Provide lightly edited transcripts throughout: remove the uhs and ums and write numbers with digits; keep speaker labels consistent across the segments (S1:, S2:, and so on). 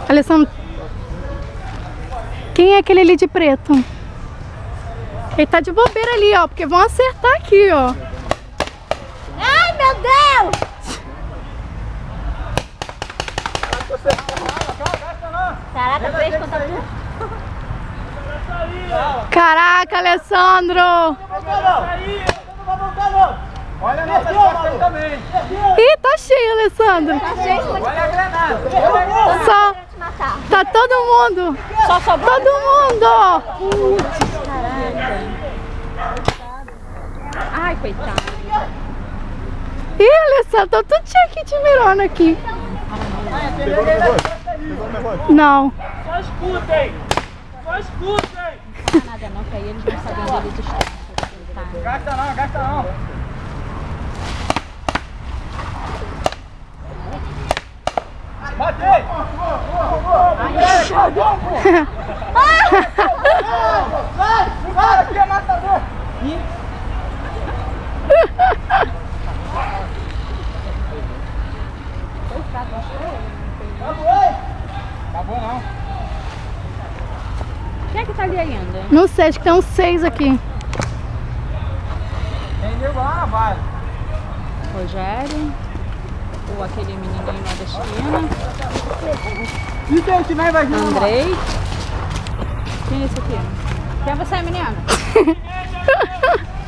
S1: Alessandro, quem é aquele ali de preto? Ele tá de bobeira ali, ó, porque vão acertar aqui, ó.
S2: Ai, meu Deus! Caraca, 3 contra 1.
S1: Caraca, Alessandro!
S3: Olha nessa costas também.
S1: Ih, tá cheio, Alessandro.
S2: Tá cheio,
S3: Olha a granada.
S1: Só,
S2: te matar.
S1: tá todo mundo.
S2: Só sobrou.
S1: Todo mundo.
S2: Putz, caraca. Ai, coitado.
S1: Ih, Alessandro, tá tudo cheio aqui de mirona aqui.
S3: Pegou o negócio? Pegou o negócio?
S1: Não.
S3: Só escutem. Só escutem.
S2: Não dá nada não, que aí eles não sabem onde eles estão. Tá.
S3: Gasta não, gasta não. Batei! Vai, aqui é matador! Tá bom não.
S2: Quem é que tá ali ainda?
S1: Não sei, acho que tem uns 6 aqui.
S3: Tem nego lá na base.
S2: Rogério. Ou aquele menininho lá da esquina.
S3: E quem tiver vai vir
S2: Andrei. Quem é esse aqui? Quem é você, menina?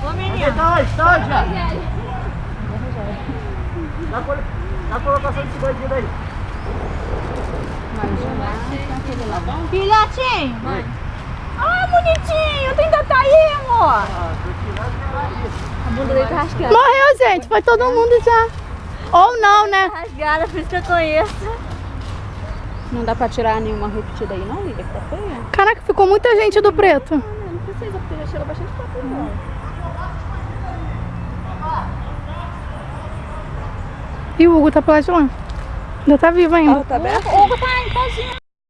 S2: Ô, menina.
S3: Tá, já. Na colocação desse bandido aí.
S2: Mais um lá. Aquele lá.
S1: Filhotinho.
S2: Mãe.
S1: Ah, bonitinho, tu ainda tá aí, amor.
S2: A bunda dele tá rasgada.
S1: Morreu, gente, foi todo mundo já. Ou não, né?
S2: Rasgada, por isso que eu conheço. Não dá pra tirar nenhuma repetida aí não, Lívia, que tá feia?
S1: Caraca, ficou muita gente do preto.
S2: Não precisa, porque já chegou bastante papo igual.
S1: E o Hugo tá pra lá de lá. Ainda tá vivo ainda.
S2: Tá aberto? O Hugo tá em casinha.